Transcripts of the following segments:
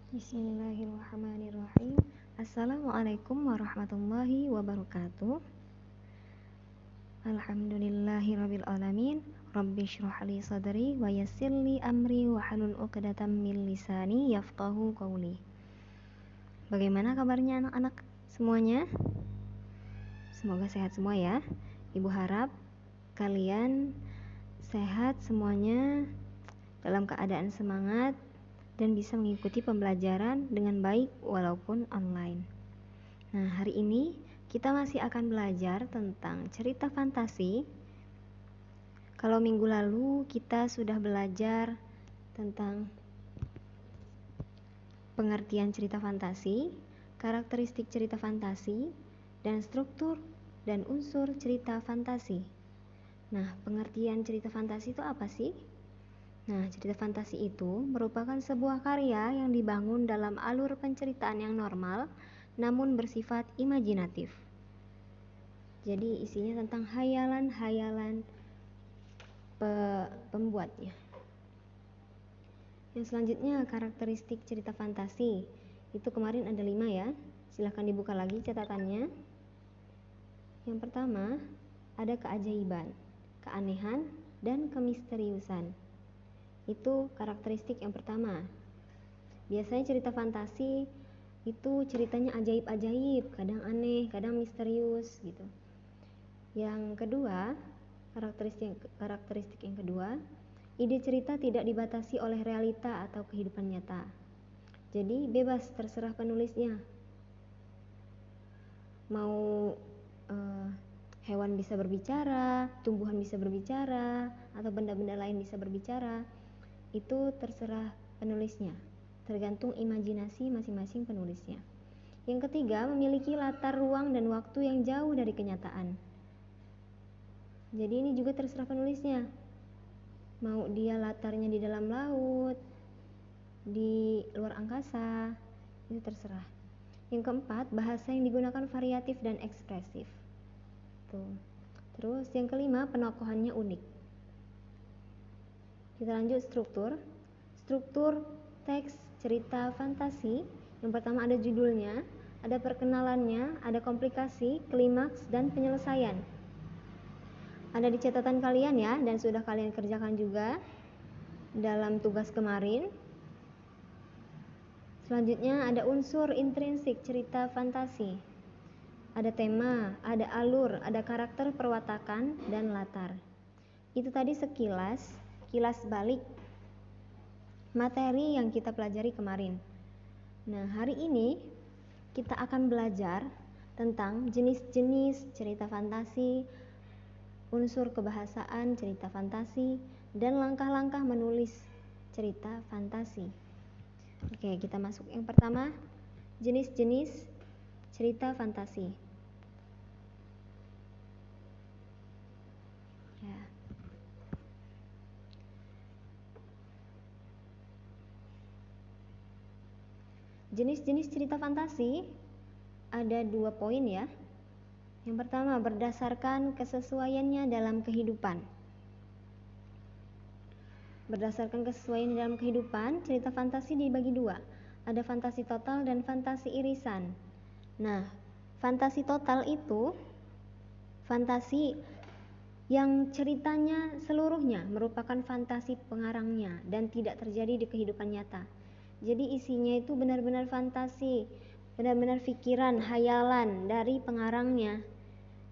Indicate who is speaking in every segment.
Speaker 1: Bismillahirrahmanirrahim. Assalamualaikum warahmatullahi wabarakatuh. Alhamdulillahirabbil alamin. Rabbi shrah li sadri wa yassir li amri wa hlul 'uqdatam min lisani yafqahu qawli. Bagaimana kabarnya anak-anak semuanya? Semoga sehat semua ya. Ibu harap kalian sehat semuanya, dalam keadaan semangat dan bisa mengikuti pembelajaran dengan baik walaupun online. Nah, hari ini kita masih akan belajar tentang cerita fantasi. Kalau minggu lalu kita sudah belajar tentang pengertian cerita fantasi, karakteristik cerita fantasi, dan struktur dan unsur cerita fantasi. Nah, pengertian cerita fantasi itu apa sih? Nah, cerita fantasi itu merupakan sebuah karya yang dibangun dalam alur penceritaan yang normal, namun bersifat imajinatif. Jadi isinya tentang hayalan-hayalan pembuatnya. Yang selanjutnya, karakteristik cerita fantasi. Itu kemarin ada 5 ya. Silahkan dibuka lagi catatannya. Yang pertama, ada keajaiban, keanehan, dan kemisteriusan. Itu karakteristik yang pertama. Biasanya cerita fantasi itu ceritanya ajaib-ajaib, kadang aneh, kadang misterius gitu. Yang kedua, karakteristik yang kedua, ide cerita tidak dibatasi oleh realita atau kehidupan nyata. Jadi bebas, terserah penulisnya. Mau hewan bisa berbicara, tumbuhan bisa berbicara, atau benda-benda lain bisa berbicara. Itu terserah penulisnya, tergantung imajinasi masing-masing penulisnya. Yang ketiga, memiliki latar ruang dan waktu yang jauh dari kenyataan. Jadi ini juga terserah penulisnya, mau dia latarnya di dalam laut, di luar angkasa, itu terserah. Yang keempat, bahasa yang digunakan variatif dan ekspresif. Tuh. Terus yang kelima, penokohannya unik. Kita lanjut struktur teks cerita fantasi. Yang pertama ada judulnya, ada perkenalannya, ada komplikasi, klimaks, dan penyelesaian. Ada di catatan kalian ya, dan sudah kalian kerjakan juga dalam tugas kemarin. Selanjutnya ada unsur intrinsik cerita fantasi. Ada tema, ada alur, ada karakter perwatakan, dan latar. Itu tadi sekilas, kilas balik materi yang kita pelajari kemarin. Nah, hari ini kita akan belajar tentang jenis-jenis cerita fantasi, unsur kebahasaan cerita fantasi, dan langkah-langkah menulis cerita fantasi. Oke, kita masuk yang pertama, jenis-jenis cerita fantasi. Ya. Jenis-jenis cerita fantasi ada 2 poin ya. Yang pertama, berdasarkan kesesuaiannya dalam kehidupan. Berdasarkan kesesuaian dalam kehidupan, cerita fantasi dibagi 2. Ada fantasi total dan fantasi irisan. Nah, fantasi total itu fantasi yang ceritanya seluruhnya merupakan fantasi pengarangnya dan tidak terjadi di kehidupan nyata. Jadi isinya itu benar-benar fantasi, benar-benar pikiran, hayalan dari pengarangnya,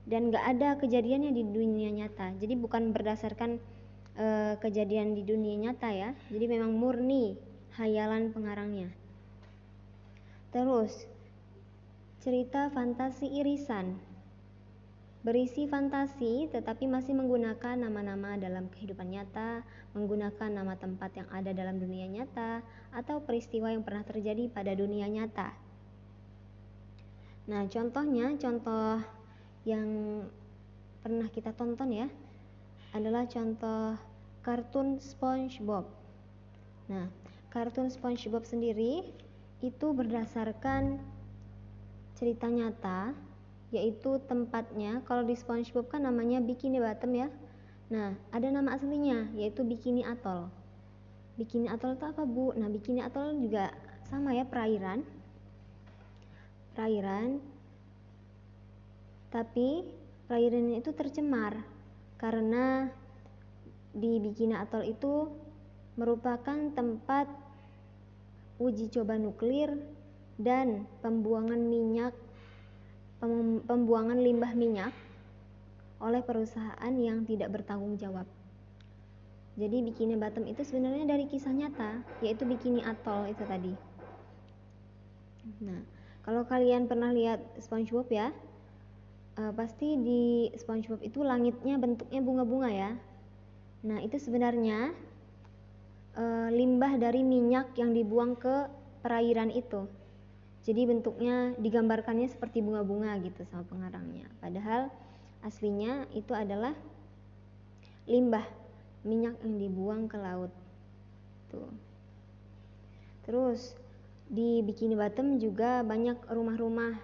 Speaker 1: dan gak ada kejadiannya di dunia nyata. Jadi bukan berdasarkan kejadian di dunia nyata ya, jadi memang murni hayalan pengarangnya. Terus cerita fantasi irisan, berisi fantasi tetapi masih menggunakan nama-nama dalam kehidupan nyata, menggunakan nama tempat yang ada dalam dunia nyata, atau peristiwa yang pernah terjadi pada dunia nyata. Nah, contoh yang pernah kita tonton ya adalah contoh kartun SpongeBob. Nah, kartun SpongeBob sendiri itu berdasarkan cerita nyata, yaitu tempatnya. Kalau di SpongeBob kan namanya Bikini Bottom ya. Nah, ada nama aslinya yaitu Bikini Atoll. Bikini Atoll itu apa, Bu? Nah, Bikini Atoll juga sama ya, perairan. Tapi perairannya itu tercemar karena di Bikini Atoll itu merupakan tempat uji coba nuklir dan pembuangan limbah minyak oleh perusahaan yang tidak bertanggung jawab. Jadi Bikini Bottom itu sebenarnya dari kisah nyata, yaitu Bikini Atoll itu tadi. Nah, kalau kalian pernah lihat SpongeBob ya, pasti di SpongeBob itu langitnya bentuknya bunga-bunga ya. Nah, itu sebenarnya limbah dari minyak yang dibuang ke perairan itu. Jadi bentuknya digambarkannya seperti bunga-bunga gitu sama pengarangnya. Padahal aslinya itu adalah limbah minyak yang dibuang ke laut. Tuh. Terus di Bikini Bottom juga banyak rumah-rumah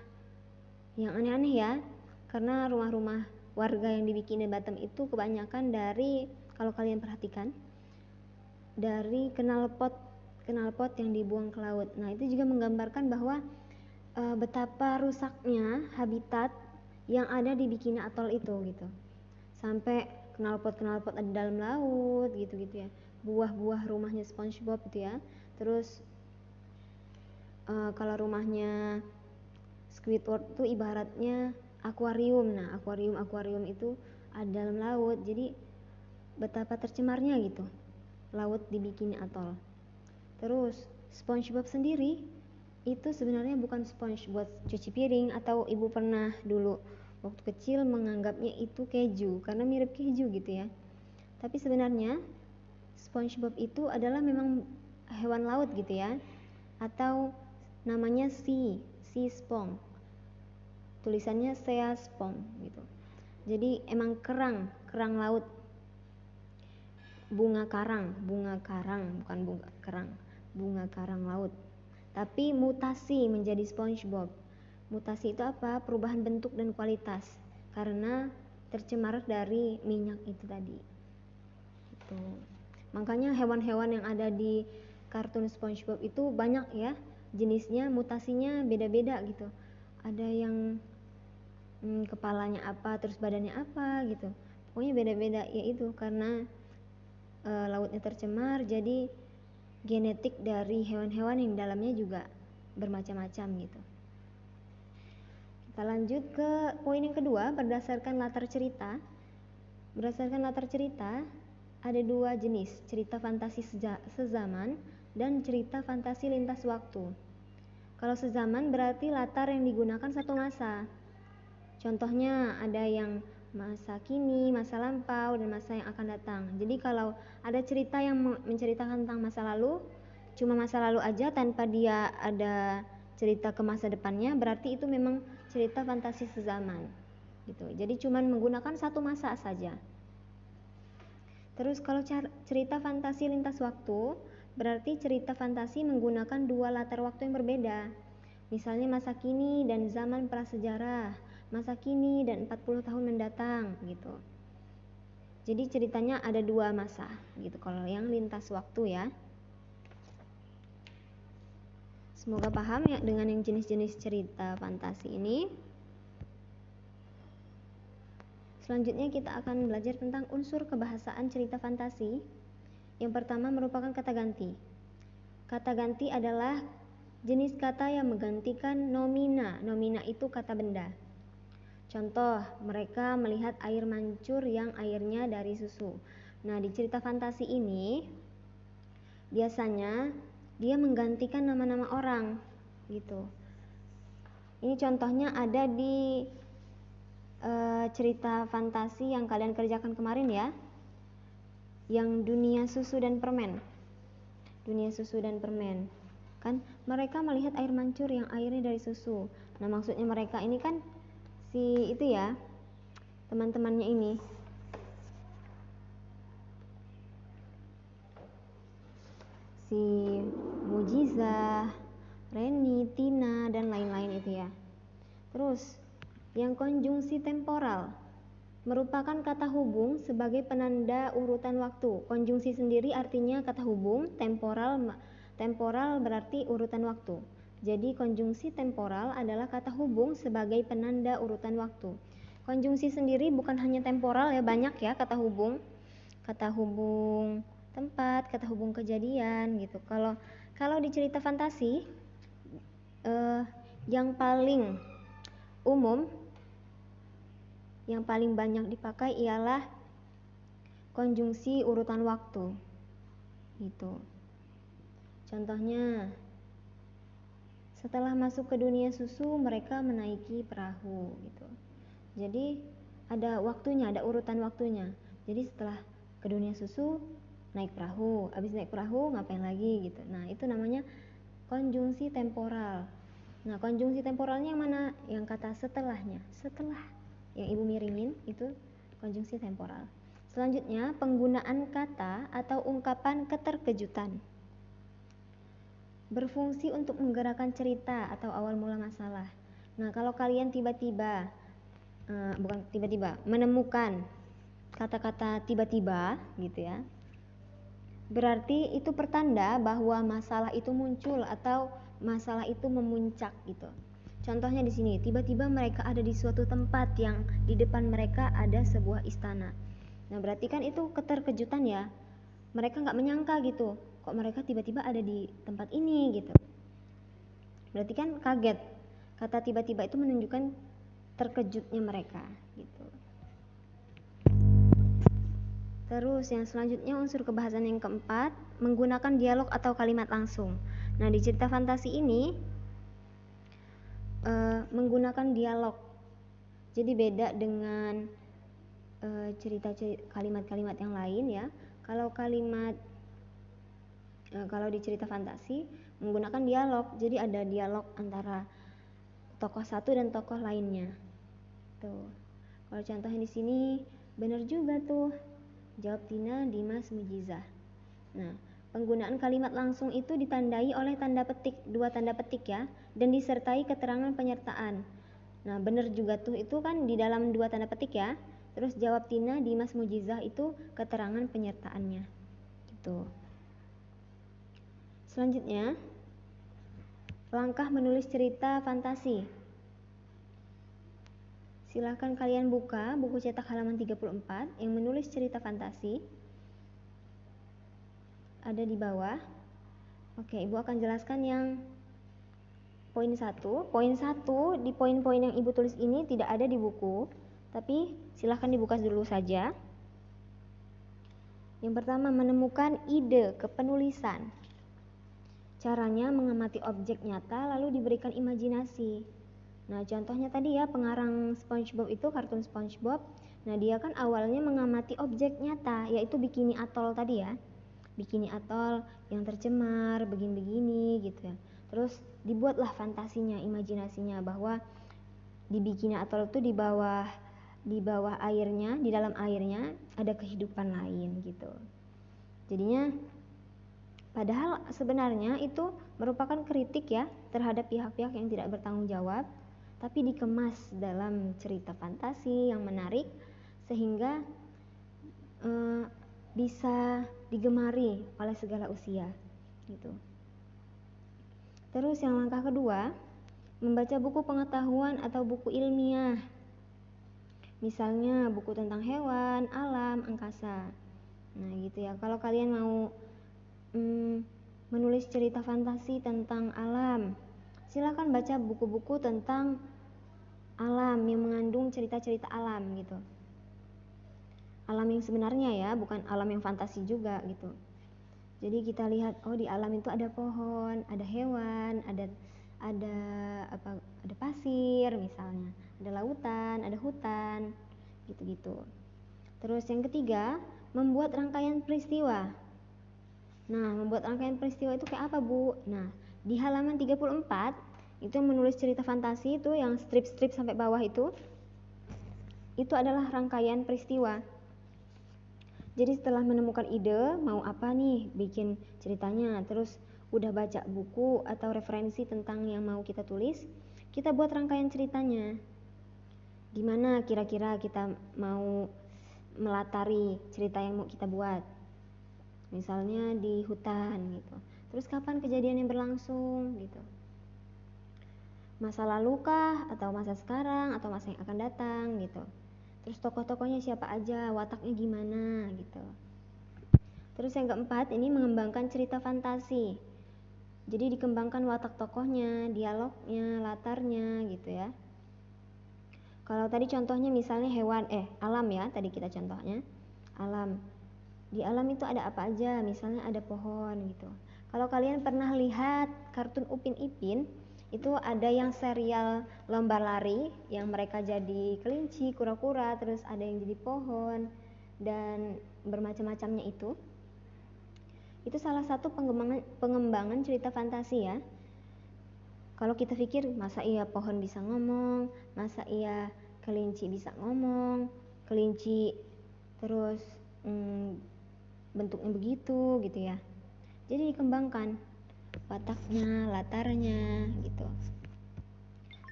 Speaker 1: yang aneh-aneh ya. Karena rumah-rumah warga yang di Bikini Bottom itu kebanyakan dari, kalau kalian perhatikan, dari knalpot yang dibuang ke laut. Nah, itu juga menggambarkan bahwa betapa rusaknya habitat yang ada di Bikini Atoll itu gitu. Sampai knalpot ada di dalam laut gitu ya. Buah-buah rumahnya SpongeBob gitu ya. Terus kalau rumahnya Squidward itu ibaratnya akuarium. Nah, akuarium itu ada dalam laut. Jadi betapa tercemarnya gitu laut di Bikini Atoll. Terus SpongeBob sendiri itu sebenarnya bukan sponge buat cuci piring, atau ibu pernah dulu waktu kecil menganggapnya itu keju karena mirip keju gitu ya. Tapi sebenarnya SpongeBob itu adalah memang hewan laut gitu ya, atau namanya sea spong. Tulisannya sea spong gitu. Jadi emang kerang laut. Bunga karang bukan bunga karang laut. Tapi mutasi menjadi SpongeBob. Mutasi itu apa? Perubahan bentuk dan kualitas karena tercemar dari minyak itu tadi. Gitu. Makanya hewan-hewan yang ada di kartun SpongeBob itu banyak ya jenisnya, mutasinya beda-beda gitu. Ada yang kepalanya apa, terus badannya apa gitu. Pokoknya beda-beda, yaitu karena lautnya tercemar, jadi genetik dari hewan-hewan yang dalamnya juga bermacam-macam gitu. Kita lanjut ke poin yang kedua, berdasarkan latar cerita. Berdasarkan latar cerita, ada dua jenis, cerita fantasi sezaman dan cerita fantasi lintas waktu. Kalau sezaman berarti latar yang digunakan satu masa. Contohnya ada yang masa kini, masa lampau, dan masa yang akan datang. Jadi kalau ada cerita yang menceritakan tentang masa lalu, cuma masa lalu aja tanpa dia ada cerita ke masa depannya, berarti itu memang cerita fantasi sezaman gitu. Jadi cuma menggunakan satu masa saja. Terus kalau cerita fantasi lintas waktu, berarti cerita fantasi menggunakan dua latar waktu yang berbeda. Misalnya masa kini dan zaman prasejarah, masa kini dan 40 tahun mendatang gitu. Jadi ceritanya ada dua masa gitu kalau yang lintas waktu ya. Semoga paham ya dengan yang jenis-jenis cerita fantasi ini. Selanjutnya kita akan belajar tentang unsur kebahasaan cerita fantasi. Yang pertama merupakan kata ganti. Kata ganti adalah jenis kata yang menggantikan nomina. Nomina itu kata benda. Contoh, mereka melihat air mancur yang airnya dari susu. Nah, di cerita fantasi ini biasanya dia menggantikan nama-nama orang gitu. Ini contohnya ada di cerita fantasi yang kalian kerjakan kemarin ya, yang dunia susu dan permen. Dunia susu dan permen. Kan mereka melihat air mancur yang airnya dari susu. Nah, maksudnya mereka ini kan si itu ya, teman-temannya ini. Si Mujizah, Reni, Tina, dan lain-lain itu ya. Terus yang konjungsi temporal merupakan kata hubung sebagai penanda urutan waktu. Konjungsi sendiri artinya kata hubung, temporal Temporal berarti urutan waktu. Jadi konjungsi temporal adalah kata hubung sebagai penanda urutan waktu. Konjungsi sendiri bukan hanya temporal ya, banyak ya kata hubung. Kata hubung tempat, kata hubung kejadian gitu. Kalau di cerita fantasi yang paling umum, yang paling banyak dipakai ialah konjungsi urutan waktu gitu. Contohnya, setelah masuk ke dunia susu mereka menaiki perahu gitu. Jadi ada waktunya, ada urutan waktunya. Jadi setelah ke dunia susu naik perahu, habis naik perahu ngapain lagi gitu. Nah, itu namanya konjungsi temporal. Nah, konjungsi temporalnya yang mana? Yang kata setelahnya. Setelah yang Ibu miringin itu konjungsi temporal. Selanjutnya, penggunaan kata atau ungkapan keterkejutan. Berfungsi untuk menggerakkan cerita atau awal mula masalah. Nah, kalau kalian tiba-tiba menemukan kata-kata tiba-tiba gitu ya, berarti itu pertanda bahwa masalah itu muncul atau masalah itu memuncak gitu. Contohnya di sini, tiba-tiba mereka ada di suatu tempat yang di depan mereka ada sebuah istana. Nah, berarti kan itu keterkejutan ya. Mereka nggak menyangka gitu, kok mereka tiba-tiba ada di tempat ini gitu. Berarti kan kaget. Kata tiba-tiba itu menunjukkan terkejutnya mereka gitu. Terus yang selanjutnya unsur kebahasan yang keempat, menggunakan dialog atau kalimat langsung. Nah, di cerita fantasi ini menggunakan dialog. Jadi beda dengan cerita kalimat-kalimat yang lain ya. Kalau di cerita fantasi menggunakan dialog. Jadi ada dialog antara tokoh satu dan tokoh lainnya. Tuh. Kalau contohnya di sini benar juga tuh. Jawab Tina, Dimas, Mujizah. Nah, penggunaan kalimat langsung itu ditandai oleh tanda petik, 2 tanda petik ya, dan disertai keterangan penyertaan. Nah, benar juga tuh, itu kan di dalam 2 tanda petik ya. Terus jawab Tina, Dimas, Mujizah itu keterangan penyertaannya. Gitu. Selanjutnya, langkah menulis cerita fantasi. Silahkan kalian buka buku cetak halaman 34 yang menulis cerita fantasi. Ada di bawah. Oke, Ibu akan jelaskan yang poin 1. Poin 1 di poin-poin yang Ibu tulis ini tidak ada di buku, tapi silahkan dibuka dulu saja. Yang pertama, menemukan ide kepenulisan. Caranya mengamati objek nyata lalu diberikan imajinasi. Nah, contohnya tadi ya, pengarang SpongeBob itu, kartun SpongeBob. Nah, dia kan awalnya mengamati objek nyata, yaitu Bikini Atoll tadi ya. Bikini Atoll yang tercemar, begini-begini gitu ya. Terus dibuatlah fantasinya, imajinasinya bahwa di Bikini Atoll itu di bawah airnya, di dalam airnya ada kehidupan lain gitu. Jadinya padahal sebenarnya itu merupakan kritik ya terhadap pihak-pihak yang tidak bertanggung jawab, tapi dikemas dalam cerita fantasi yang menarik sehingga bisa digemari oleh segala usia gitu. Terus yang langkah kedua, membaca buku pengetahuan atau buku ilmiah. Misalnya buku tentang hewan, alam, angkasa. Nah, gitu ya. Kalau kalian mau menulis cerita fantasi tentang alam, silakan baca buku-buku tentang alam yang mengandung cerita-cerita alam gitu. Alam yang sebenarnya ya, bukan alam yang fantasi juga gitu. Jadi kita lihat, oh di alam itu ada pohon, ada hewan, ada pasir misalnya, ada lautan, ada hutan, gitu-gitu. Terus yang ketiga, membuat rangkaian peristiwa. Nah, membuat rangkaian peristiwa itu kayak apa, Bu? Nah, di halaman 34 itu yang menulis cerita fantasi itu yang strip-strip sampai bawah itu adalah rangkaian peristiwa. Jadi setelah menemukan ide, mau apa nih bikin ceritanya, terus udah baca buku atau referensi tentang yang mau kita tulis, kita buat rangkaian ceritanya. Gimana kira-kira kita mau melatari cerita yang mau kita buat? Misalnya di hutan gitu. Terus kapan kejadian yang berlangsung gitu. Masa lalu kah, atau masa sekarang, atau masa yang akan datang gitu. Terus tokoh-tokohnya siapa aja, wataknya gimana gitu. Terus yang keempat, ini mengembangkan cerita fantasi. Jadi dikembangkan watak tokohnya, dialognya, latarnya gitu ya. Kalau tadi contohnya misalnya alam ya, tadi kita contohnya. Alam. Di alam itu ada apa aja, misalnya ada pohon gitu. Kalau kalian pernah lihat kartun Upin Ipin, itu ada yang serial lomba lari, yang mereka jadi kelinci, kura-kura, terus ada yang jadi pohon, dan bermacam-macamnya itu. Itu salah satu pengembangan cerita fantasi ya. Kalau kita pikir, masa iya pohon bisa ngomong, masa iya kelinci bisa ngomong, kelinci terus bentuknya begitu gitu ya. Jadi dikembangkan wataknya, latarnya gitu.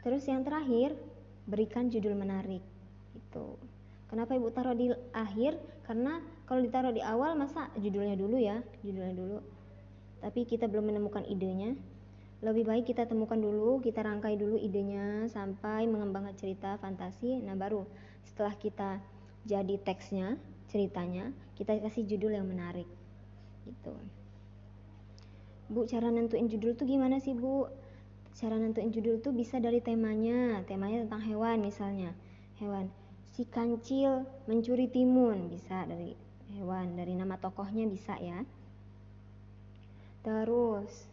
Speaker 1: Terus yang terakhir, berikan judul menarik gitu. Kenapa Ibu taruh di akhir? Karena kalau ditaruh di awal masa judulnya dulu ya, judulnya dulu. Tapi kita belum menemukan idenya. Lebih baik kita temukan dulu, kita rangkai dulu idenya sampai mengembangkan cerita fantasi. Nah baru setelah kita jadi teksnya, ceritanya, kita kasih judul yang menarik gitu. Bu, cara nentuin judul tuh gimana sih Bu? Cara nentuin judul tuh bisa dari temanya tentang hewan misalnya. Hewan, si kancil mencuri timun, bisa dari hewan, dari nama tokohnya bisa ya. Terus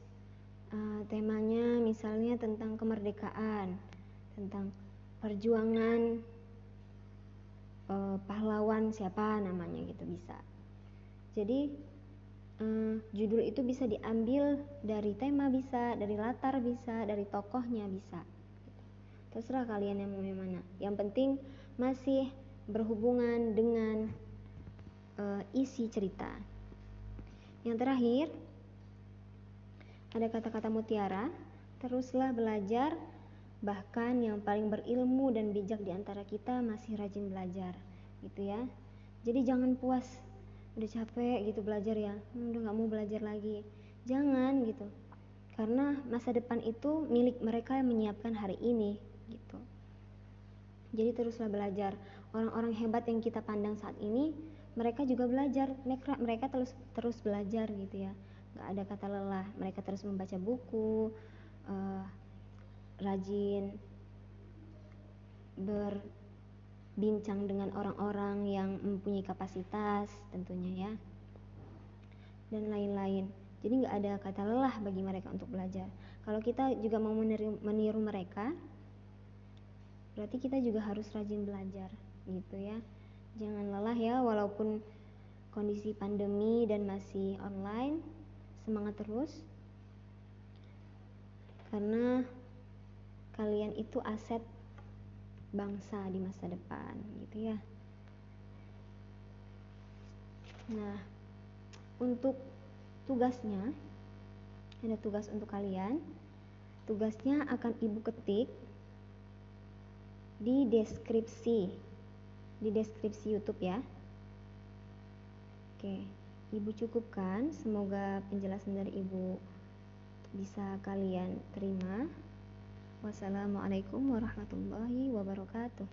Speaker 1: temanya misalnya tentang kemerdekaan, tentang perjuangan pahlawan siapa namanya gitu bisa. Jadi judul itu bisa diambil dari tema bisa, dari latar bisa, dari tokohnya bisa. Terserah kalian yang mau yang mana. Yang penting masih berhubungan dengan isi cerita. Yang terakhir ada kata-kata mutiara. Teruslah belajar, bahkan yang paling berilmu dan bijak di antara kita masih rajin belajar gitu ya. Jadi jangan puas udah capek gitu belajar ya, udah gak mau belajar lagi, jangan gitu. Karena masa depan itu milik mereka yang menyiapkan hari ini gitu. Jadi teruslah belajar. Orang-orang hebat yang kita pandang saat ini, mereka juga belajar, mereka terus belajar gitu ya. Gak ada kata lelah, mereka terus membaca buku, rajin berbincang dengan orang-orang yang mempunyai kapasitas tentunya ya, dan lain-lain. Jadi gak ada kata lelah bagi mereka untuk belajar. Kalau kita juga mau meniru mereka, berarti kita juga harus rajin belajar gitu ya. Jangan lelah ya, walaupun kondisi pandemi dan masih online, semangat terus. Karena kalian itu aset bangsa di masa depan gitu ya. Nah, untuk tugasnya, ada tugas untuk kalian. Tugasnya akan Ibu ketik di deskripsi YouTube ya. Oke, Ibu cukupkan. Semoga penjelasan dari Ibu bisa kalian terima. Wassalamualaikum warahmatullahi wabarakatuh.